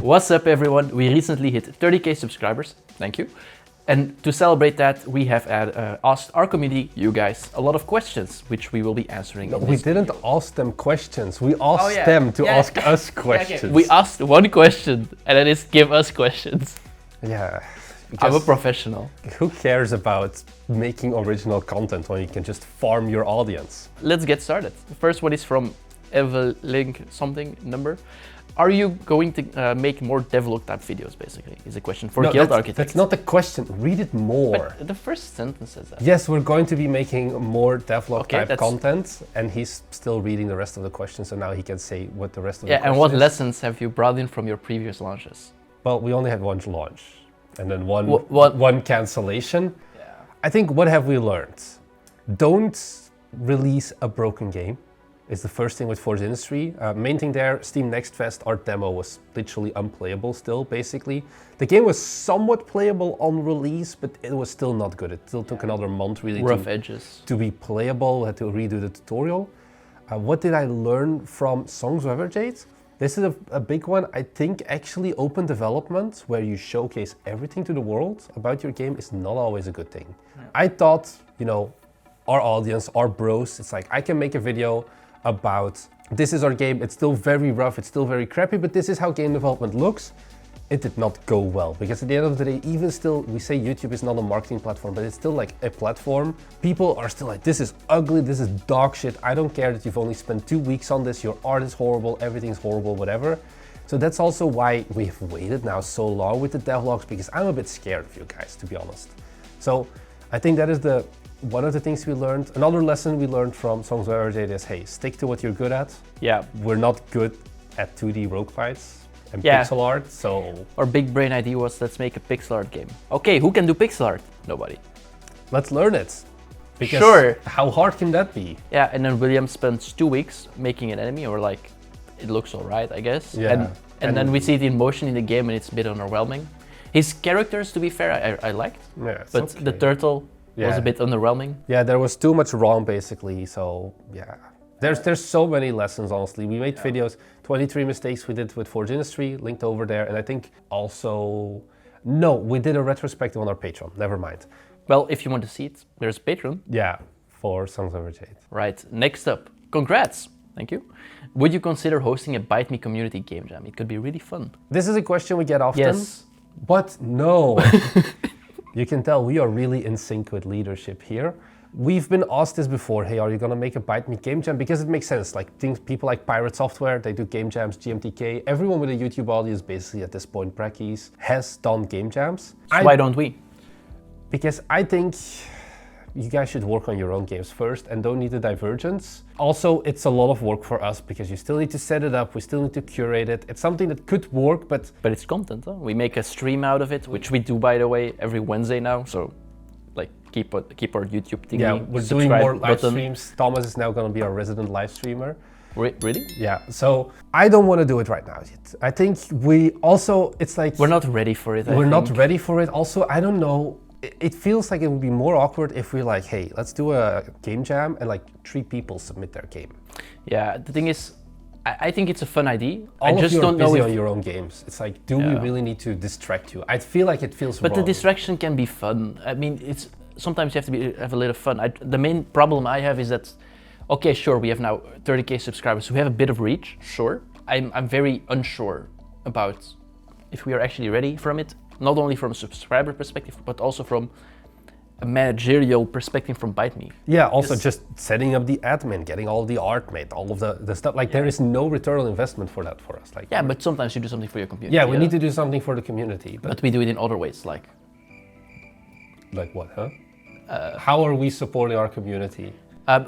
What's up everyone? We recently hit 30k subscribers, thank you. And to celebrate that, we have asked our community, you guys, a lot of questions, which we will be answering. No, we didn't ask them questions. We asked them to ask us questions. Okay. We asked one question, and then it's give us questions. Yeah. I'm a professional. Who cares about making original content when you can just farm your audience? Let's get started. The first one is from Evelink something number. Are you going to make more devlog type videos, basically, is a question for Guild Architects. That's not the question. Read it more. But the first sentence says that. Yes, we're going to be making more devlog type content, and he's still reading the rest of the question, so now he can say what the rest of the question is. And what lessons have you brought in from your previous launches? Well, we only had one launch, and then one cancellation. Yeah. I think, what have we learned? Don't release a broken game. It's the first thing with Forge Industry. Main thing there, Steam Next Fest, our demo was literally unplayable still, basically. The game was somewhat playable on release, but it was still not good. It still took another month really to be playable. We had to redo the tutorial. What did I learn from Songs of Everjade? This is a big one. I think actually open development, where you showcase everything to the world about your game, is not always a good thing. Yeah. I thought, our audience, our bros, it's like, I can make a video about this is our game, it's still very rough, it's still very crappy, but this is how game development looks. It did not go well, because at the end of the day, even still, we say YouTube is not a marketing platform, but it's still like a platform. People are still like, this is ugly, this is dog shit, I don't care that you've only spent 2 weeks on this, your art is horrible, everything's horrible, whatever. So that's also why we've waited now so long with the devlogs, because I'm a bit scared of you guys, to be honest. So I think that is one of the things we learned. Another lesson we learned from Songs of Everjade is, hey, stick to what you're good at. Yeah. We're not good at 2D rogue fights and pixel art, so... Our big brain idea was, let's make a pixel art game. Okay, who can do pixel art? Nobody. Let's learn it. Because how hard can that be? Yeah, and then William spends 2 weeks making an enemy, or like, it looks alright, I guess. Yeah. And then we see it in motion in the game, and it's a bit underwhelming. His characters, to be fair, I liked. Yeah, but the turtle was a bit underwhelming. Yeah, there was too much wrong, basically, so yeah. There's so many lessons, honestly. We made videos, 23 mistakes we did with Forge Industry, linked over there, and I think also... No, we did a retrospective on our Patreon, never mind. Well, if you want to see it, there's Patreon. Yeah, for Songs of Everjade. Right, next up, congrats! Thank you. Would you consider hosting a BiteMe community game jam? It could be really fun. This is a question we get often. Yes. But no. You can tell we are really in sync with leadership here. We've been asked this before, hey, are you gonna make a BiteMe game jam? Because it makes sense, like people like Pirate Software, they do game jams, GMTK. Everyone with a YouTube audience, basically at this point, Brackies, has done game jams. So why don't we? Because I think you guys should work on your own games first and don't need the divergence. Also, it's a lot of work for us because you still need to set it up, we still need to curate it. It's something that could work, but it's content, huh? We make a stream out of it, which we do, by the way, every Wednesday now, so like keep our YouTube thingy. Yeah, we're doing more live streams. Thomas is now gonna be our resident live streamer. Really? Yeah, so I don't want to do it right now yet. I think it's like... We're not ready for it, We're not ready for it. Also, I don't know, it feels like it would be more awkward if we're like, hey, let's do a game jam and like 3 people submit their game. Yeah, the thing is, I think it's a fun idea. I just don't know if on your own games. It's like, do we really need to distract you? I feel like it feels wrong. But the distraction can be fun. I mean, sometimes you have to have a little fun. The main problem I have is that, okay, sure, we have now 30k subscribers, so we have a bit of reach, sure. I'm very unsure about if we are actually ready from it. Not only from a subscriber perspective, but also from a managerial perspective from BiteMe. Yeah, also just setting up the admin, getting all the art made, all of the stuff. Like there is no return on investment for that for us. Like but sometimes you do something for your community. Yeah, we need to do something for the community. But we do it in other ways, like... Like what, huh? How are we supporting our community?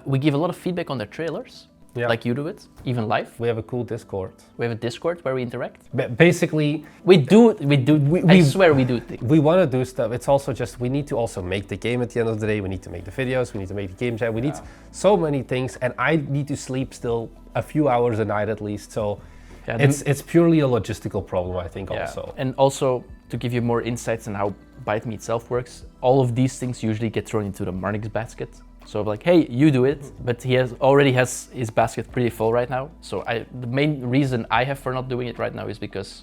We give a lot of feedback on their trailers. Yeah. Like you do it, even live. We have a cool Discord. We have a Discord where we interact. Basically, I swear we do things. We want to do stuff. It's also just, we need to also make the game at the end of the day. We need to make the videos. We need to make the game jam. We need so many things. And I need to sleep still a few hours a night at least. So it's purely a logistical problem, I think, also. And also, to give you more insights on how BiteMe itself works, all of these things usually get thrown into the Marnix basket. So like, hey, you do it, but he already has his basket pretty full right now. So the main reason I have for not doing it right now is because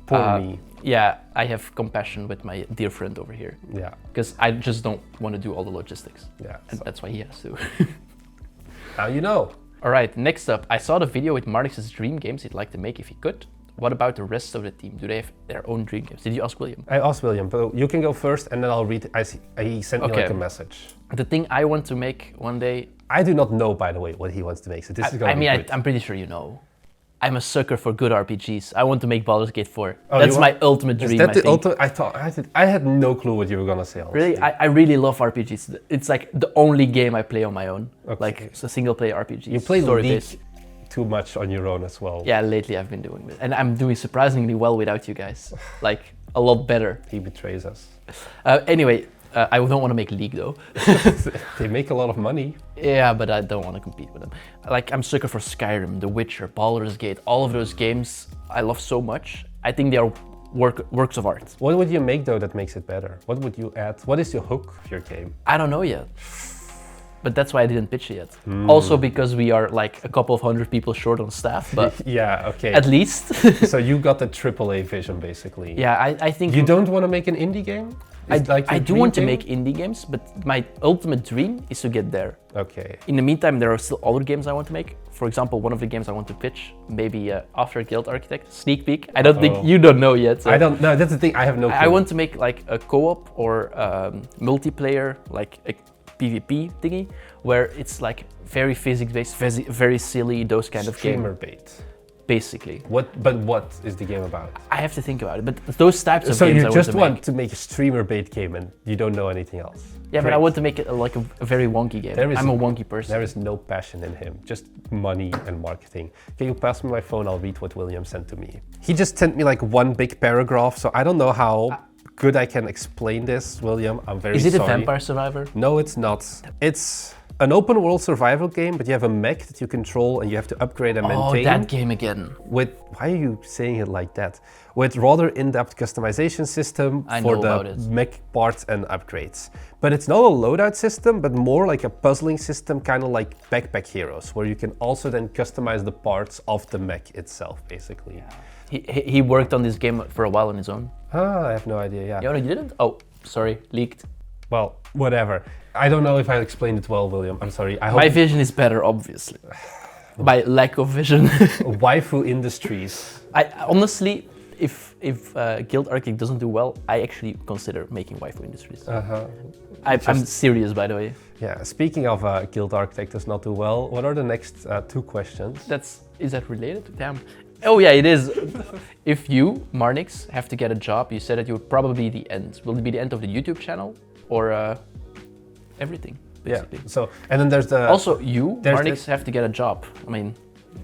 Poor me. Yeah, I have compassion with my dear friend over here. Yeah. Because I just don't want to do all the logistics. Yeah. And that's why he has to. Now you know. All right, next up, I saw the video with Marnix's dream games he'd like to make if he could. What about the rest of the team? Do they have their own dream games? Did you ask William? I asked William, but you can go first and then I'll read. He sent me like a message. The thing I want to make one day... I do not know, by the way, what he wants to make, so this is going to be good. I'm pretty sure you know. I'm a sucker for good RPGs. I want to make Baldur's Gate 4. That's my ultimate dream, Is that the ultimate? I had no clue what you were going to say. Honestly. Really? I really love RPGs. It's like the only game I play on my own. Okay. Like, it's a single-player RPG. You play League too much on your own as well. Yeah, lately I've been doing it. And I'm doing surprisingly well without you guys. Like, a lot better. He betrays us. Anyway, I don't want to make League though. They make a lot of money. Yeah, but I don't want to compete with them. Like, I'm sucker for Skyrim, The Witcher, Baldur's Gate, all of those games I love so much. I think they are works of art. What would you make though that makes it better? What would you add? What is your hook of your game? I don't know yet. But that's why I didn't pitch it yet. Also because we are like a couple of hundred people short on staff, but yeah, okay. At least. So you got the AAA vision basically. Yeah, I think... You don't want to make an indie game? I do want to make indie games, but my ultimate dream is to get there. Okay. In the meantime, there are still other games I want to make. For example, one of the games I want to pitch, maybe after Guild Architect, sneak peek. I don't think you don't know yet. So I don't know, that's the thing, I have no clue. I want to make like a co-op or multiplayer, like a PvP thingy, where it's like very physics-based, very silly, those kind of games. Streamer bait. Basically. But what is the game about? I have to think about it, but those types of so games you I just want make. to make a streamer bait game and you don't know anything else? Yeah, but I want to make it like a very wonky game. I'm a wonky person. There is no passion in him, just money and marketing. Can you pass me my phone? I'll read what William sent to me. He just sent me like one big paragraph, so I don't know how good I can explain this, William. I'm very sorry. Is it a Vampire Survivor? No, it's not. It's an open world survival game, but you have a mech that you control and you have to upgrade and maintain. Oh, that game again. Why are you saying it like that? With rather in-depth customization system for the mech parts and upgrades. But it's not a loadout system, but more like a puzzling system, kind of like Backpack Heroes, where you can also then customize the parts of the mech itself, basically. Yeah. He worked on this game for a while on his own. Ah, I have no idea, yeah. You didn't? Oh, sorry, leaked. Well, whatever. I don't know if I explained it well, William. I'm sorry. My vision is better, obviously. My lack of vision. Waifu Industries. I honestly, if Guild Architect doesn't do well, I actually consider making Waifu Industries. I'm serious, by the way. Yeah. Speaking of Guild Architect does not do well, what are the next 2 questions? Is that related? Damn. Oh yeah, it is. If you, Marnix, have to get a job, you said that you would probably be the end. Will it be the end of the YouTube channel or everything? Basically. Yeah. So, and then there's the... Also, Marnix, have to get a job. I mean,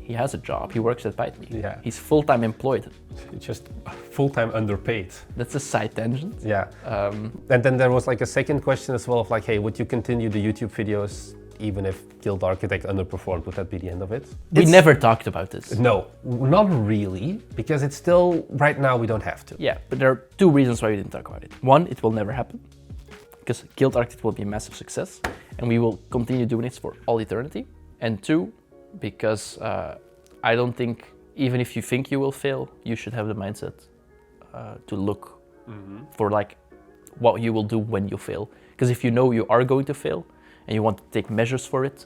he has a job. He works at BiteMe. Yeah. He's full-time employed. Just full-time underpaid. That's a side tangent. Yeah. And then there was like a second question as well of like, hey, would you continue the YouTube videos even if Guild Architect underperformed? Would that be the end of it? We never talked about this. No, not really, because it's still, right now we don't have to. Yeah, but there are 2 reasons why we didn't talk about it. 1, it will never happen, because Guild Architect will be a massive success, and we will continue doing this for all eternity. And 2, because I don't think, even if you think you will fail, you should have the mindset to look for like what you will do when you fail. Because if you know you are going to fail, and you want to take measures for it,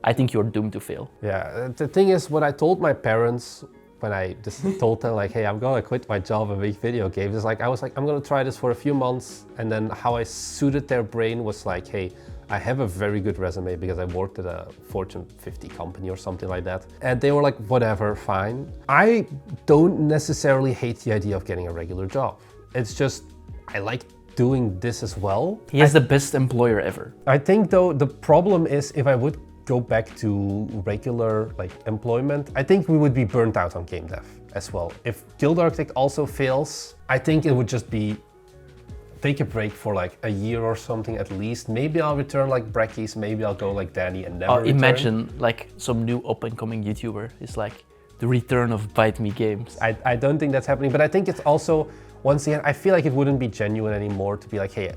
I think you're doomed to fail. Yeah, the thing is, what I told my parents when I just told them like, hey, I'm gonna quit my job and make video games, I was like, I'm gonna try this for a few months, and then how I suited their brain was like, hey, I have a very good resume because I worked at a Fortune 50 company or something like that. And they were like, whatever, fine. I don't necessarily hate the idea of getting a regular job. It's just, I like doing this as well. He is the best employer ever. I think though the problem is if I would go back to regular like employment, I think we would be burnt out on game dev as well. If Guild Architect also fails, I think it would just be take a break for like a year or something at least. Maybe I'll return like Breckies, maybe I'll go like Danny and never return. Imagine like some new up and coming YouTuber is like the return of BiteMe Games. I don't think that's happening, but I think it's also, once again, I feel like it wouldn't be genuine anymore to be like, hey,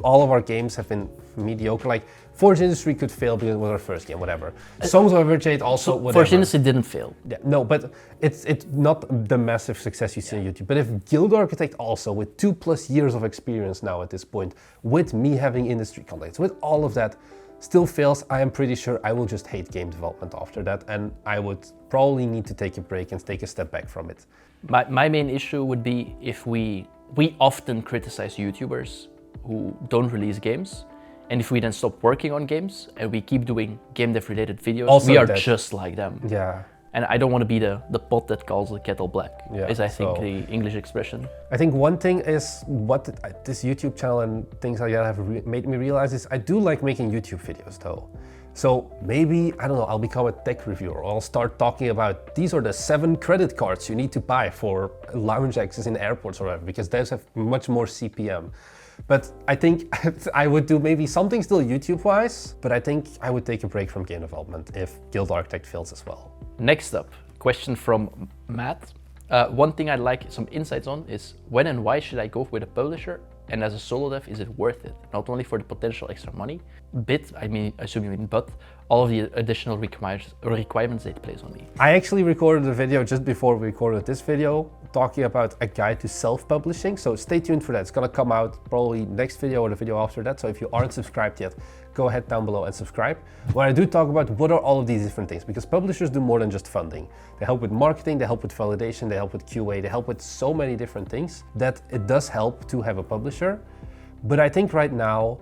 all of our games have been mediocre. Like Forge Industry could fail because it was our first game, whatever. Songs of Everjade also, so whatever. Forge Industry didn't fail. Yeah, no, but it's not the massive success you see on YouTube. But if Guild Architect also, with 2+ years of experience now at this point, with me having industry contacts, with all of that, still fails, I am pretty sure I will just hate game development after that, and I would probably need to take a break and take a step back from it. My main issue would be if we often criticize YouTubers who don't release games, and if we then stop working on games and we keep doing game dev related videos, also we are just like them. Yeah. And I don't want to be the pot that calls the kettle black, is I think the English expression. I think one thing is what this YouTube channel and things like that have made me realize is I do like making YouTube videos though. So maybe, I don't know, I'll become a tech reviewer, or I'll start talking about these are the 7 credit cards you need to buy for lounge access in airports or whatever, because those have much more CPM. But I think I would do maybe something still YouTube-wise, but I think I would take a break from game development if Guild Architect fails as well. Next up, question from Matt. One thing I'd like some insights on is when and why should I go with a publisher? And as a solo dev, is it worth it? Not only for the potential extra money, I assume you mean but, all of the additional requirements it plays on me. I actually recorded a video just before we recorded this video talking about a guide to self-publishing, so stay tuned for that. It's gonna come out probably next video or the video after that, so if you aren't subscribed yet, go ahead down below and subscribe, where I do talk about what are all of these different things, because publishers do more than just funding. They help with marketing, they help with validation, they help with QA, they help with so many different things that it does help to have a publisher. But I think right now,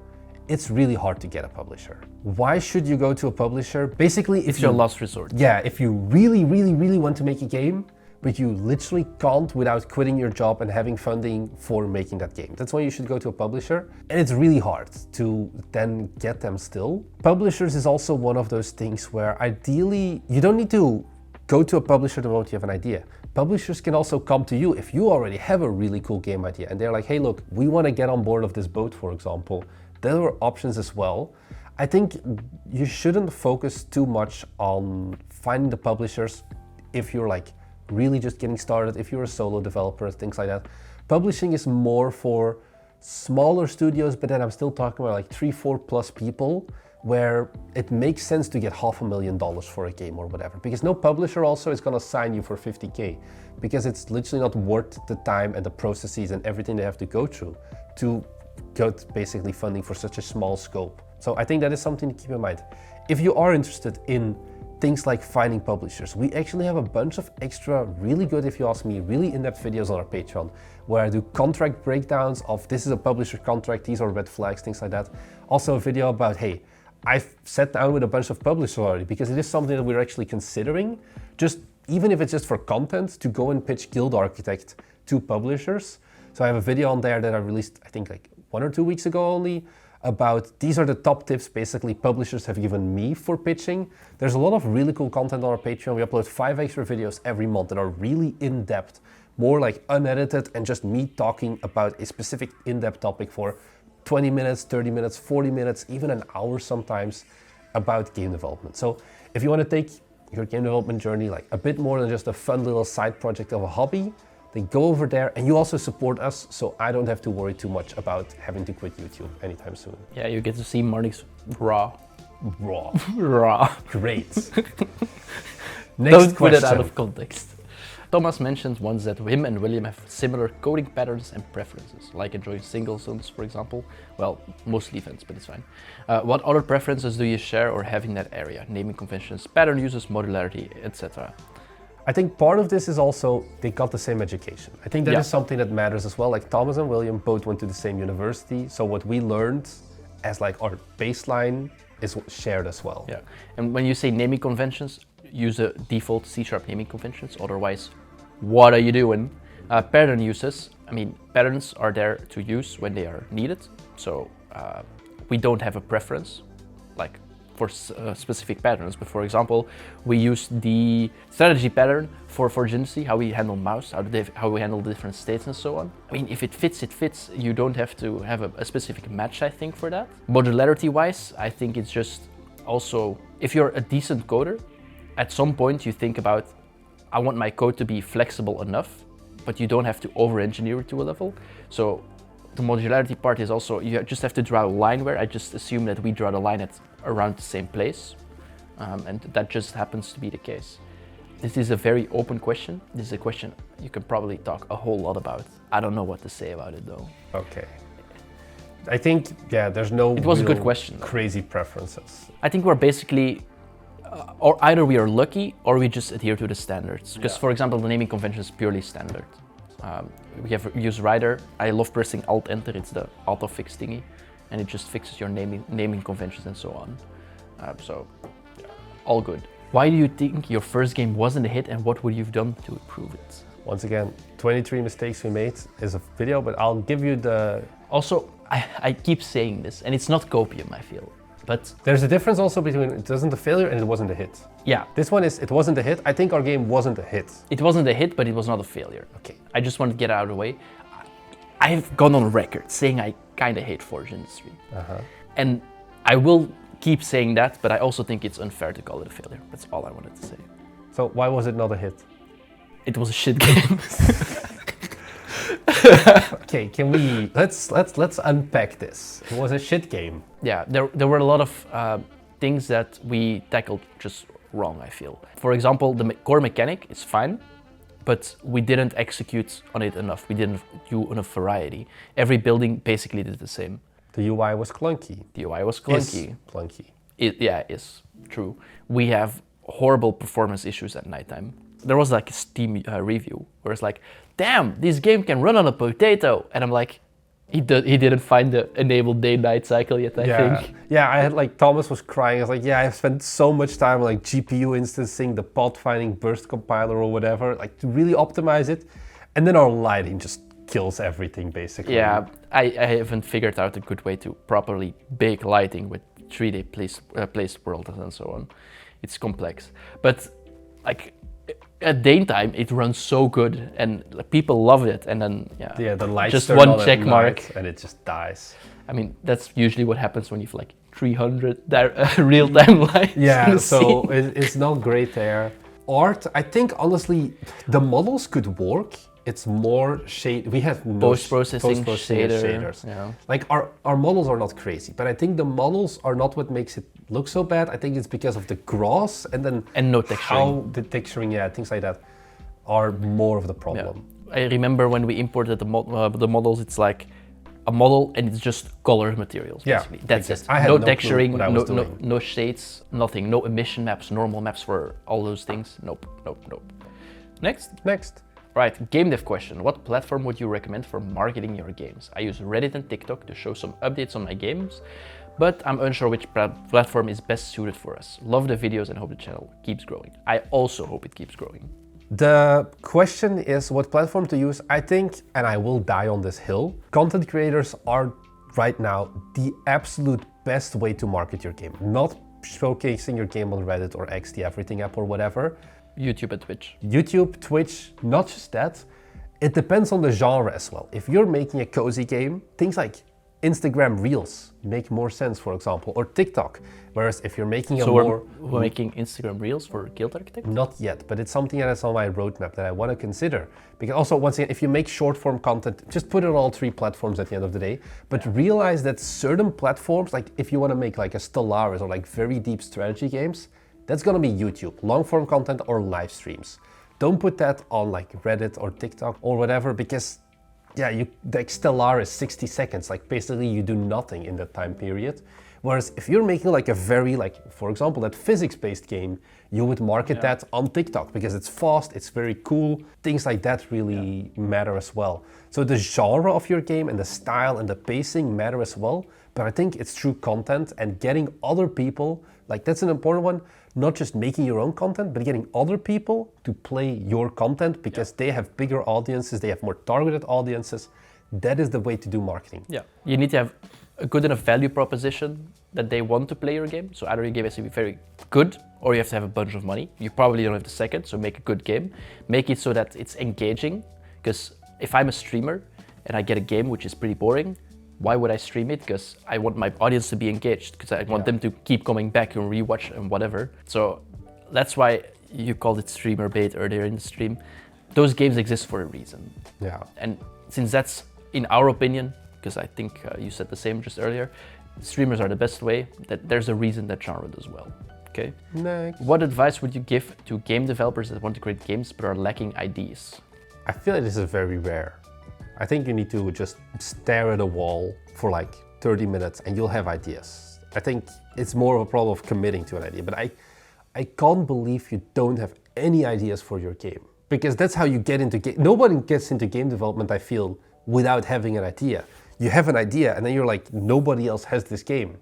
it's really hard to get a publisher. Why should you go to a publisher? Basically, it's your last resort. Yeah, if you really, really, really want to make a game, but you literally can't without quitting your job and having funding for making that game. That's why you should go to a publisher. And it's really hard to then get them still. Publishers is also one of those things where ideally, you don't need to go to a publisher the moment you have an idea. Publishers can also come to you if you already have a really cool game idea and they're like, hey, look, we want to get on board of this boat, for example. There are options as well. I think you shouldn't focus too much on finding the publishers if you're like really just getting started, if you're a solo developer, things like that. Publishing is more for smaller studios, but then I'm still talking about like 3-4+ people where it makes sense to get $500,000 for a game or whatever, because no publisher also is gonna sign you for 50K, because it's literally not worth the time and the processes and everything they have to go through to get basically funding for such a small scope. So I think that is something to keep in mind. If you are interested in things like finding publishers, we actually have a bunch of extra, really good, if you ask me, really in-depth videos on our Patreon, where I do contract breakdowns of this is a publisher contract, these are red flags, things like that. Also a video about, hey, I've sat down with a bunch of publishers already, because it is something that we're actually considering, just even if it's just for content, to go and pitch Guild Architect to publishers. So I have a video on there that I released, I think like 1 or 2 weeks ago only, about these are the top tips basically publishers have given me for pitching. There's a lot of really cool content on our Patreon. We upload 5 extra videos every month that are really in-depth, more like unedited and just me talking about a specific in-depth topic for 20 minutes, 30 minutes, 40 minutes, even an hour sometimes about game development. So if you want to take your game development journey like a bit more than just a fun little side project of a hobby, then go over there, and you also support us, so I don't have to worry too much about having to quit YouTube anytime soon. Yeah, you get to see Marnik's raw. Great. Next Don't put it out of context. Thomas mentioned once that him and William have similar coding patterns and preferences, like enjoying single zones, for example. Well, mostly events, but it's fine. What other preferences do you share or have in that area? Naming conventions, pattern uses, modularity, etc. I think part of this is also they got the same education. I think that is something that matters as well. Like Thomas and William both went to the same university, so what we learned as like our baseline is shared as well. Yeah, and when you say naming conventions, use a default C# naming conventions, otherwise what are you doing? Pattern uses, I mean, patterns are there to use when they are needed, so we don't have a preference like for specific patterns, but for example, we use the strategy pattern for Industry, how we handle mouse, how we handle different states and so on. I mean, if it fits, it fits. You don't have to have a specific match, I think, for that. Modularity-wise, I think it's just also, if you're a decent coder, at some point you think about, I want my code to be flexible enough, but you don't have to over-engineer it to a level. So the modularity part is also, you just have to draw a line where I just assume that we draw the line at around the same place. And that just happens to be the case. This is a very open question. This is a question you can probably talk a whole lot about. I don't know what to say about it though. Okay. I think, yeah, there's no It was a good question. Crazy preferences. I think we're basically, or either we are lucky or we just adhere to the standards. Because for example, the naming convention is purely standard. We have use writer. I love pressing Alt-Enter, it's the auto-fix thingy. And it just fixes your naming conventions and so on. So, all good. Why do you think your first game wasn't a hit and what would you have done to improve it? Once again, 23 mistakes we made is a video, but I'll give you the... Also, I keep saying this, and it's not copium, I feel. But there's a difference also between it wasn't a failure and it wasn't a hit. Yeah. This one is, it wasn't a hit. I think our game wasn't a hit. It wasn't a hit, but it was not a failure. Okay. I just want to get out of the way. I've gone on record saying I kind of hate Forge Industry. And I will keep saying that, but I also think it's unfair to call it a failure. That's all I wanted to say. So why was it not a hit? It was a shit game. Okay, can we let's unpack this. It was a shit game. Yeah, there were a lot of things that we tackled just wrong, I feel. For example, the core mechanic is fine, but we didn't execute on it enough. We didn't do enough variety. Every building basically did the same. The UI was clunky. The UI was clunky. Is clunky. Yeah, it's true. We have horrible performance issues at nighttime. There was like a Steam review where it's like, damn, this game can run on a potato. And I'm like, he didn't find the enabled day-night cycle yet, I think. Yeah, I had like, Thomas was crying. I was like, yeah, I've spent so much time like GPU instancing, the pod finding burst compiler or whatever, like to really optimize it. And then our lighting just kills everything basically. Yeah, I haven't figured out a good way to properly bake lighting with 3D placed worlds and so on. It's complex. But like, at daytime, it runs so good and people love it, and then the lights just turn one on check at mark night and it just dies. I mean, that's usually what happens when you've like 300 real-time lights. Yeah, so it's not great there. Art, I think honestly, the models could work. It's more shade. We have no post-processing shaders. Yeah. Like our models are not crazy, but I think the models are not what makes it look so bad. I think it's because of the grass and no texturing. How the texturing, things like that, are more of the problem. Yeah. I remember when we imported the models, it's like a model and it's just colored materials. Basically. That's it. I had no texturing, no shades, nothing, no emission maps, normal maps for all those things. Nope. Next. Right, game dev question. What platform would you recommend for marketing your games? I use Reddit and TikTok to show some updates on my games, but I'm unsure which platform is best suited for us. Love the videos and hope the channel keeps growing. I also hope it keeps growing. The question is what platform to use. I think, and I will die on this hill, content creators are right now the absolute best way to market your game. Not showcasing your game on Reddit or X, the Everything app or whatever. YouTube and Twitch. YouTube, Twitch, not just that. It depends on the genre as well. If you're making a cozy game, things like Instagram Reels make more sense, for example, or TikTok. Whereas if you're making we're making Instagram Reels for Guild Architect? Not yet, but it's something that's on my roadmap that I want to consider. Because also, once again, if you make short form content, just put it on all 3 platforms at the end of the day. But realize that certain platforms, like if you want to make like a Stellaris or like very deep strategy games, that's gonna be YouTube, long form content or live streams. Don't put that on like Reddit or TikTok or whatever, because the Stellaris 60 seconds, like basically you do nothing in that time period. Whereas if you're making like a very, like for example, that physics-based game, you would market that on TikTok because it's fast, it's very cool. Things like that really matter as well. So the genre of your game and the style and the pacing matter as well. But I think it's through content and getting other people, like that's an important one, not just making your own content, but getting other people to play your content because they have bigger audiences, they have more targeted audiences. That is the way to do marketing. Yeah, you need to have a good enough value proposition that they want to play your game. So either your game has to be very good or you have to have a bunch of money. You probably don't have the second, so make a good game. Make it so that it's engaging, because if I'm a streamer and I get a game which is pretty boring, why would I stream it? Because I want my audience to be engaged, because I want them to keep coming back and rewatch and whatever. So that's why you called it streamer bait earlier in the stream. Those games exist for a reason. Yeah. And since that's, in our opinion, because I think you said the same just earlier. Streamers are the best way. That there's a reason that genre does well. Okay. Next. What advice would you give to game developers that want to create games but are lacking ideas? I feel like this is very rare. I think you need to just stare at a wall for like 30 minutes and you'll have ideas. I think it's more of a problem of committing to an idea, but I can't believe you don't have any ideas for your game, because that's how you get into game. Nobody gets into game development, I feel, without having an idea. You have an idea and then you're like, nobody else has this game.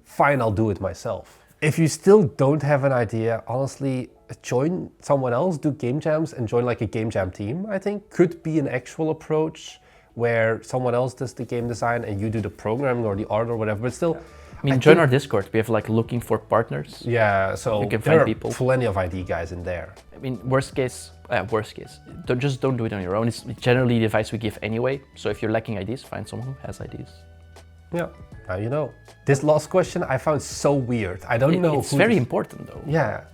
Fine, I'll do it myself. If you still don't have an idea, honestly, join someone else, do game jams and join like a game jam team, I think could be an actual approach where someone else does the game design and you do the programming or the art or whatever, but still... I mean, join our Discord. We have like looking for partners. Yeah, so you can there find people. Plenty of ID guys in there. I mean, worst case, don't do it on your own. It's generally the advice we give anyway. So if you're lacking ideas, find someone who has ideas. Yeah, now you know. This last question I found so weird. I don't know. It's very important though. Yeah.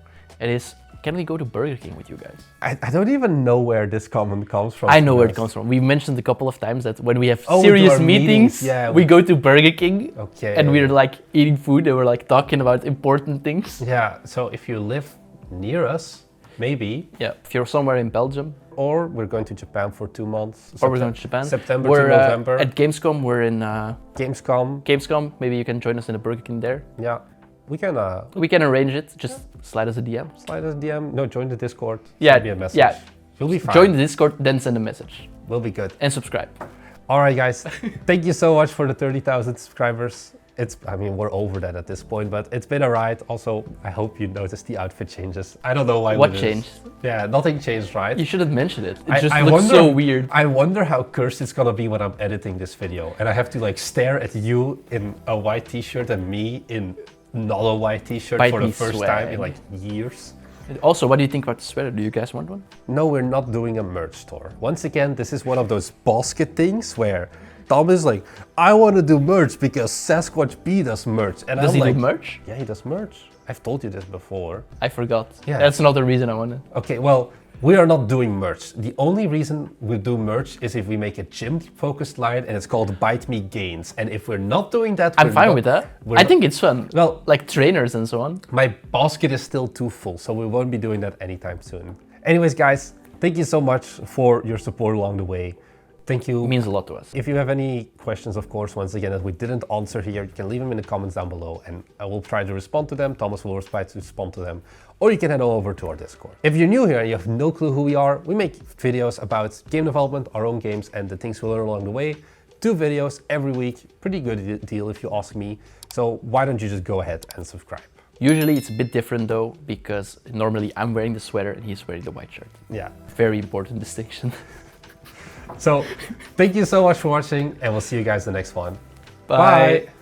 It is. Can we go to Burger King with you guys? I don't even know where this comment comes from. I know where it comes from. We mentioned a couple of times that when we have serious meetings, yeah, we go to Burger King. Okay. And we're like eating food and we're like talking about important things. Yeah, so if you live near us, maybe. Yeah, if you're somewhere in Belgium. Or we're going to Japan for 2 months. Or we're going to Japan. September to November. At Gamescom, we're in... Gamescom. Maybe you can join us in a Burger King there. Yeah. We can arrange it. Just slide us a DM. Slide us a DM. No, join the Discord. Yeah. Send me a message. Yeah. You'll be fine. Join the Discord, then send a message. We'll be good. And subscribe. All right, guys. Thank you so much for the 30,000 subscribers. I mean, we're over that at this point, but it's been a ride. Also, I hope you noticed the outfit changes. I don't know why. What changed? Yeah, nothing changed, right? You shouldn't mention it. It just looks so weird. I wonder how cursed it's gonna be when I'm editing this video, and I have to like stare at you in a white t-shirt and me in not a white t-shirt for the first time in like years. Also, what do you think about the sweater? Do you guys want one? No, we're not doing a merch store. Once again, this is one of those basket things where Tom is like, I want to do merch because Sasquatch B does merch. And does he do merch? Yeah, he does merch. I've told you this before. I forgot. Yeah. That's not the reason I wanted. Okay, well, we are not doing merch. The only reason we do merch is if we make a gym-focused line and it's called BiteMe Gains. And if we're not doing that, I'm fine with that. I think it's fun. Well, like trainers and so on. My basket is still too full, so we won't be doing that anytime soon. Anyways, guys, thank you so much for your support along the way. Thank you. It means a lot to us. If you have any questions, of course, once again, that we didn't answer here, you can leave them in the comments down below and I will try to respond to them. Thomas will try to respond to them. Or you can head over to our Discord. If you're new here and you have no clue who we are, we make videos about game development, our own games, and the things we learn along the way. 2 videos every week. Pretty good deal if you ask me. So why don't you just go ahead and subscribe? Usually it's a bit different though, because normally I'm wearing the sweater and he's wearing the white shirt. Yeah. Very important distinction. So, thank you so much for watching, and we'll see you guys in the next one. Bye. Bye.